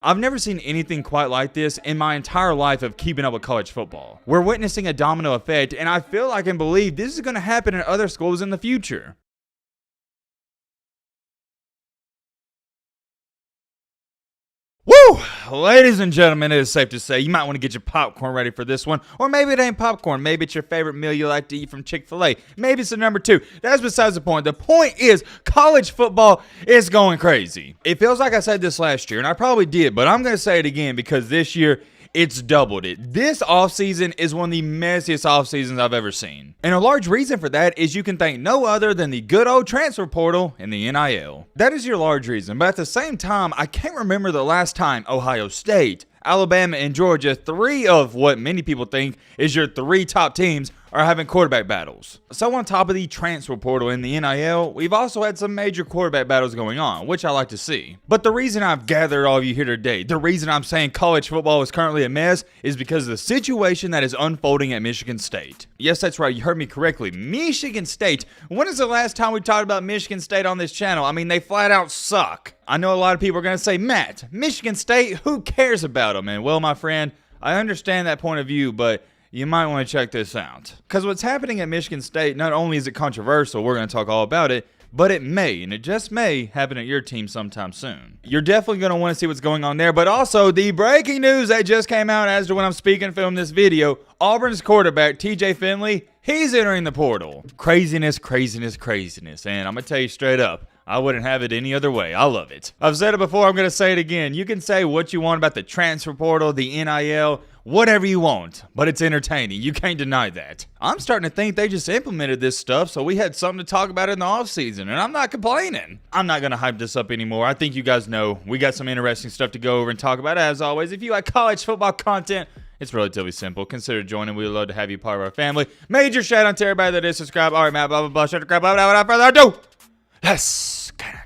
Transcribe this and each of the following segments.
I've never seen anything quite like this in my entire life of keeping up with college football. We're witnessing a domino effect, and I feel I can believe this is going to happen in other schools in the future. Woo! Ladies and gentlemen, it is safe to say you might want to get your popcorn ready for this one. Or maybe it ain't popcorn. Maybe it's your favorite meal you like to eat from Chick-fil-A. Maybe it's the number 2. That's besides the point. The point is, college football is going crazy. It feels like I said this last year, and I probably did, but I'm going to say it again because this year, it's doubled it. This offseason is one of the messiest offseasons I've ever seen. And a large reason for that is you can thank no other than the good old transfer portal and the NIL. That is your large reason, but at the same time, I can't remember the last time Ohio State, Alabama, and Georgia, 3 of what many people think is your 3 top teams, are having quarterback battles. So on top of the transfer portal and the NIL, we've also had some major quarterback battles going on, which I like to see. But the reason I've gathered all of you here today, the reason I'm saying college football is currently a mess, is because of the situation that is unfolding at Michigan State. Yes, that's right, you heard me correctly. Michigan State. When is the last time we talked about Michigan State on this channel? I mean, they flat out suck. I know a lot of people are going to say, Matt, Michigan State, who cares about them? And well, my friend, I understand that point of view, but you might want to check this out. Because what's happening at Michigan State, not only is it controversial, we're going to talk all about it, but it may, and it just may, happen at your team sometime soon. You're definitely going to want to see what's going on there, but also the breaking news that just came out as to when I'm speaking and filming this video, Auburn's quarterback, TJ Finley, he's entering the portal. Craziness, craziness, craziness, and I'm going to tell you straight up, I wouldn't have it any other way. I love it. I've said it before, I'm going to say it again. You can say what you want about the transfer portal, the NIL, whatever you want, but it's entertaining. You can't deny that. I'm starting to think they just implemented this stuff so we had something to talk about in the offseason, and I'm not complaining. I'm not going to hype this up anymore. I think you guys know we got some interesting stuff to go over and talk about. As always, if you like college football content, it's relatively simple. Consider joining. We'd love to have you part of our family. Major shout out to everybody that is subscribed. All right, Matt, blah, blah, blah. Shut the crap up. Without further ado, let's get into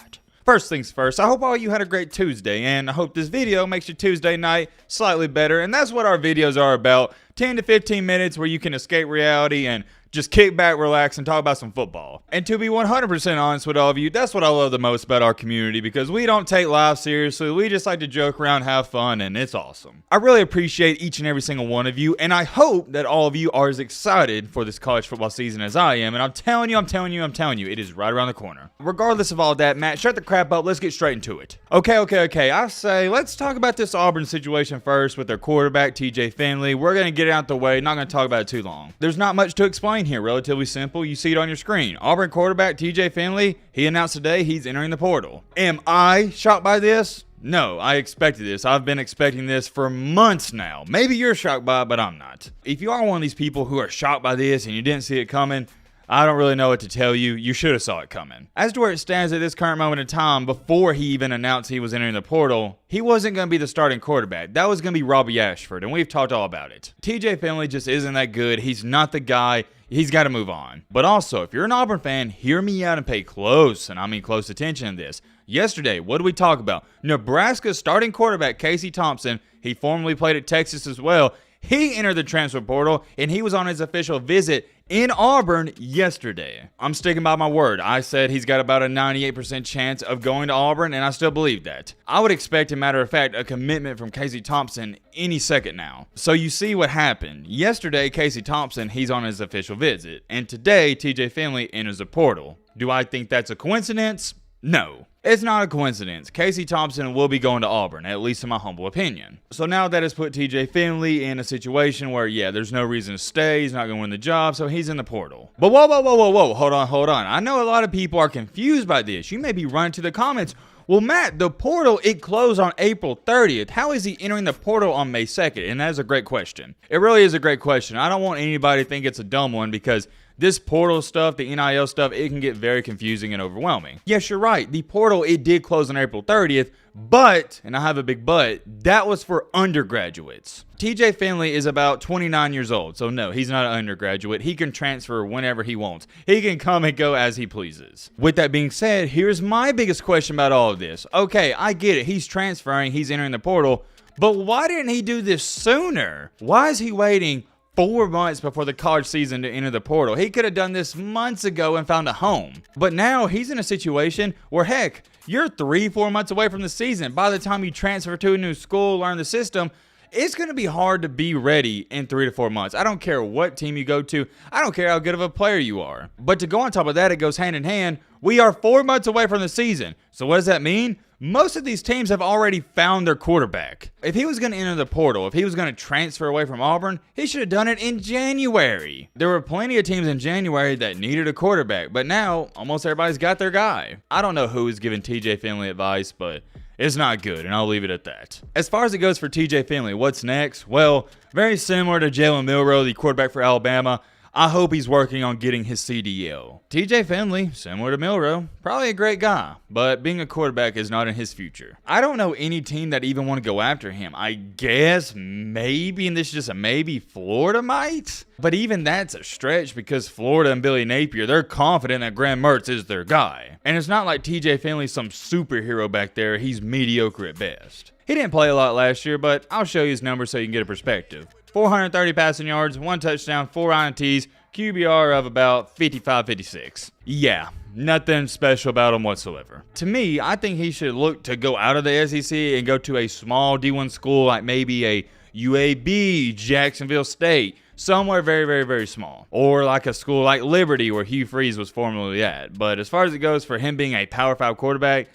it. First things first, I hope all you had a great Tuesday, and I hope this video makes your Tuesday night slightly better, and that's what our videos are about. 10 to 15 minutes where you can escape reality and just kick back, relax, and talk about some football. And to be 100% honest with all of you, that's what I love the most about our community, because we don't take life seriously. We just like to joke around, have fun, and it's awesome. I really appreciate each and every single one of you, and I hope that all of you are as excited for this college football season as I am. And I'm telling you, it is right around the corner. Regardless of all that, Matt, shut the crap up. Let's get straight into it. Okay. I say, let's talk about this Auburn situation first with their quarterback, TJ Finley. We're going to get it out the way. Not going to talk about it too long. There's not much to explain here. Relatively simple. You see it on your screen. Auburn quarterback TJ Finley, he announced today he's entering the portal. Am I shocked by this? No, I expected this. I've been expecting this for months now. Maybe you're shocked by it, but I'm not. If you are one of these people who are shocked by this and you didn't see it coming, I don't really know what to tell you. You should have saw it coming. As to where it stands at this current moment in time, before he even announced he was entering the portal, he wasn't going to be the starting quarterback. That was going to be Robbie Ashford, and we've talked all about it. TJ Finley just isn't that good. He's not the guy. He's got to move on. But also, if you're an Auburn fan, hear me out and pay close, and I mean close attention to this. Yesterday, what did we talk about? Nebraska's starting quarterback, Casey Thompson, he formerly played at Texas as well. He entered the transfer portal, and he was on his official visit in Auburn yesterday. I'm sticking by my word. I said he's got about a 98% chance of going to Auburn, and I still believe that. I would expect, as a matter of fact, a commitment from Casey Thompson any second now. So you see what happened. Yesterday, Casey Thompson, he's on his official visit, and today, TJ Finley enters the portal. Do I think that's a coincidence? No. It's not a coincidence. Casey Thompson will be going to Auburn, at least in my humble opinion. So now that has put TJ Finley in a situation where, yeah, there's no reason to stay. He's not going to win the job, so he's in the portal. But whoa. Hold on. I know a lot of people are confused by this. You may be running to the comments. Well, Matt, the portal, it closed on April 30th. How is he entering the portal on May 2nd? And that is a great question. It really is a great question. I don't want anybody to think it's a dumb one, because this portal stuff, the NIL stuff, it can get very confusing and overwhelming. Yes, you're right. The portal, it did close on April 30th, but, and I have a big but, that was for undergraduates. TJ Finley is about 29 years old, so no, he's not an undergraduate. He can transfer whenever he wants. He can come and go as he pleases. With that being said, here's my biggest question about all of this. Okay, I get it. He's transferring, he's entering the portal, but why didn't he do this sooner? Why is he waiting 4 months before the college season to enter the portal? He could have done this months ago and found a home. But now he's in a situation where, heck, you're 3-4 months away from the season. By the time you transfer to a new school, learn the system, it's going to be hard to be ready in 3 to 4 months. I don't care what team you go to. I don't care how good of a player you are. But to go on top of that, it goes hand in hand. We are 4 months away from the season. So what does that mean? Most of these teams have already found their quarterback. If he was going to enter the portal, if he was going to transfer away from Auburn, he should have done it in January. There were plenty of teams in January that needed a quarterback, but now almost everybody's got their guy. I don't know who is giving TJ Finley advice, but it's not good, and I'll leave it at that. As far as it goes for TJ Finley, what's next? Well, very similar to Jalen Milroe, the quarterback for Alabama. I hope he's working on getting his CDL. TJ Finley, similar to Milroe, probably a great guy, but being a quarterback is not in his future. I don't know any team that even want to go after him. I guess maybe, and this is just a maybe, Florida might? But even that's a stretch because Florida and Billy Napier, they're confident that Graham Mertz is their guy. And it's not like TJ Finley's some superhero back there. He's mediocre at best. He didn't play a lot last year, but I'll show you his numbers so you can get a perspective. 430 passing yards, 1 touchdown, 4 INTs, QBR of about 55-56. Yeah, nothing special about him whatsoever. To me, I think he should look to go out of the SEC and go to a small D1 school like maybe a UAB, Jacksonville State, somewhere very, very, very small. Or like a school like Liberty where Hugh Freeze was formerly at. But as far as it goes for him being a Power 5 quarterback,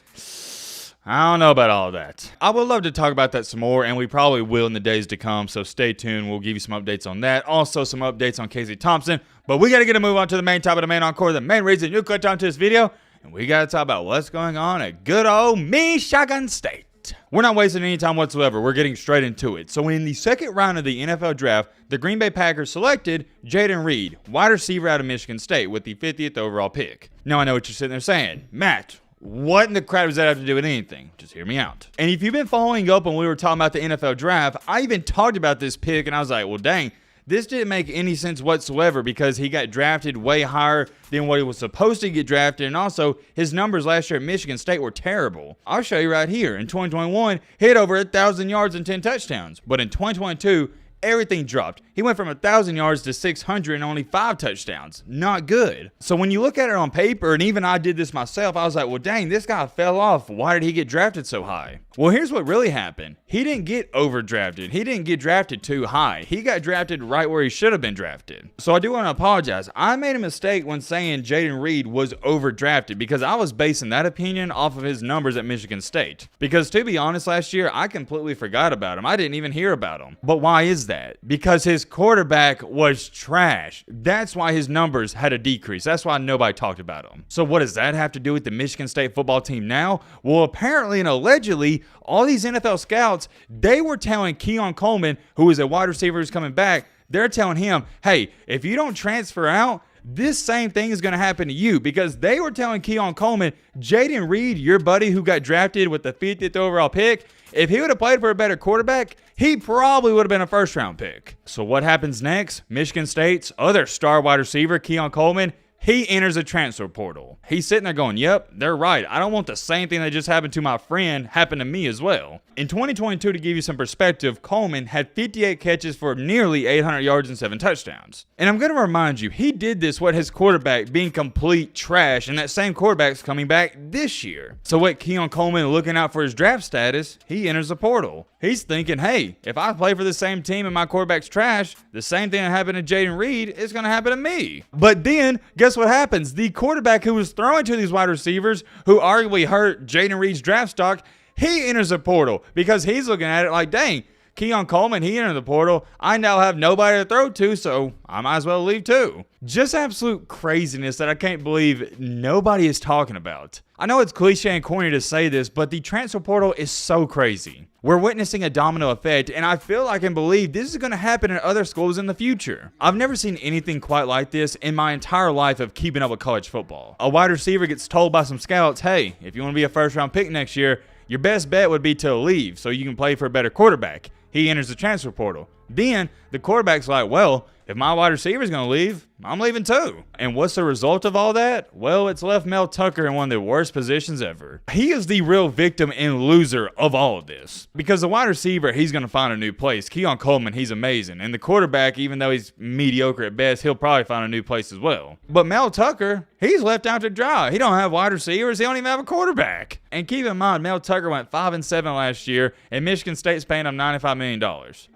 I don't know about all of that. I would love to talk about that some more, and we probably will in the days to come, so stay tuned. We'll give you some updates on that. Also, some updates on Casey Thompson. But we got to move on to the main topic of the main encore, the main reason you clicked onto this video, and we got to talk about what's going on at good old Michigan State. We're not wasting any time whatsoever. We're getting straight into it. So in the second round of the NFL draft, the Green Bay Packers selected Jaden Reed, wide receiver out of Michigan State, with the 50th overall pick. Now I know what you're sitting there saying. Matt, what in the crap does that have to do with anything? Just hear me out. And if you've been following up when we were talking about the NFL draft, I even talked about this pick and I was like, well, dang, this didn't make any sense whatsoever because he got drafted way higher than what he was supposed to get drafted. And also, his numbers last year at Michigan State were terrible. I'll show you right here. In 2021, he hit over 1,000 yards and 10 touchdowns. But in 2022, everything dropped. He went from 1,000 yards to 600 and only 5 touchdowns. Not good. So when you look at it on paper, and even I did this myself, I was like, well, dang, this guy fell off. Why did he get drafted so high? Well, here's what really happened. He didn't get overdrafted. He didn't get drafted too high. He got drafted right where he should have been drafted. So I do want to apologize. I made a mistake when saying Jaden Reed was overdrafted because I was basing that opinion off of his numbers at Michigan State. Because to be honest, last year, I completely forgot about him. I didn't even hear about him. But why is that? Because his quarterback was trash. That's why his numbers had a decrease. That's why nobody talked about him. So what does that have to do with the Michigan State football team now? Well, apparently and allegedly, all these NFL scouts, they were telling Keon Coleman, who is a wide receiver who's coming back, they're telling him, hey, if you don't transfer out, this same thing is going to happen to you, because they were telling Keon Coleman, Jaden Reed, your buddy who got drafted with the 50th overall pick, if he would have played for a better quarterback, he probably would have been a first-round pick. So what happens next? Michigan State's other star wide receiver, Keon Coleman, he enters a transfer portal. He's sitting there going, yep, they're right. I don't want the same thing that just happened to my friend happen to me as well. In 2022, to give you some perspective, Coleman had 58 catches for nearly 800 yards and 7 touchdowns. And I'm going to remind you, he did this with his quarterback being complete trash, and that same quarterback's coming back this year. So what Keon Coleman looking out for his draft status, he enters the portal. He's thinking, hey, if I play for the same team and my quarterback's trash, the same thing that happened to Jaden Reed is going to happen to me. But then, guess what happens? The quarterback who was throwing to these wide receivers, who arguably hurt Jaden Reed's draft stock, he enters the portal because he's looking at it like, dang, Keon Coleman, he entered the portal. I now have nobody to throw to, so I might as well leave too. Just absolute craziness that I can't believe nobody is talking about. I know it's cliche and corny to say this, but the transfer portal is so crazy. We're witnessing a domino effect, and I feel like and believe this is going to happen in other schools in the future. I've never seen anything quite like this in my entire life of keeping up with college football. A wide receiver gets told by some scouts, hey, if you want to be a first-round pick next year, your best bet would be to leave so you can play for a better quarterback. He enters the transfer portal. Then the quarterback's like, well, If my wide receiver is going to leave, I'm leaving too. And what's the result of all that? Well, it's left Mel Tucker in one of the worst positions ever. He is the real victim and loser of all of this. Because the wide receiver, he's going to find a new place. Keon Coleman, he's amazing. And the quarterback, even though he's mediocre at best, he'll probably find a new place as well. But Mel Tucker, he's left out to dry. He don't have wide receivers. He don't even have a quarterback. And keep in mind, Mel Tucker went 5-7 last year, and Michigan State's paying him $95 million.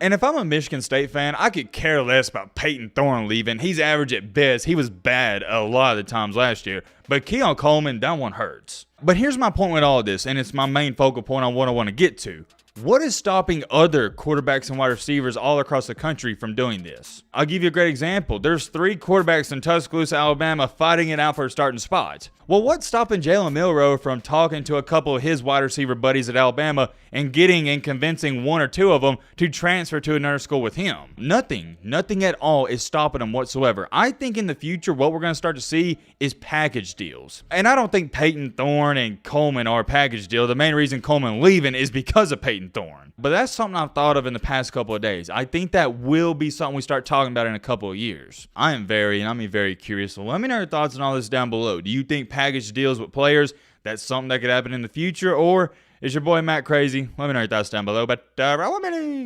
And if I'm a Michigan State fan, I could care less about Peyton Thorne leaving. He's average at best. He was bad a lot of the times last year. But Keon Coleman, that one hurts. But here's my point with all of this, and it's my main focal point on what I want to get to. What is stopping other quarterbacks and wide receivers all across the country from doing this? I'll give you a great example. There's 3 quarterbacks in Tuscaloosa, Alabama fighting it out for a starting spot. Well, what's stopping Jalen Milroe from talking to a couple of his wide receiver buddies at Alabama and getting and convincing 1 or 2 of them to transfer to another school with him? Nothing. Nothing at all is stopping them whatsoever. I think in the future what we're going to start to see is package deals. And I don't think Peyton Thorne and Coleman are a package deal. The main reason Coleman leaving is because of Peyton Thorne. But that's something I've thought of in the past couple of days. I think that will be something we start talking about in a couple of years. I am very curious. So let me know your thoughts on all this down below. Do you think package deals with players, that's something that could happen in the future? Or is your boy Matt crazy? Let me know your thoughts down below. But roll with me.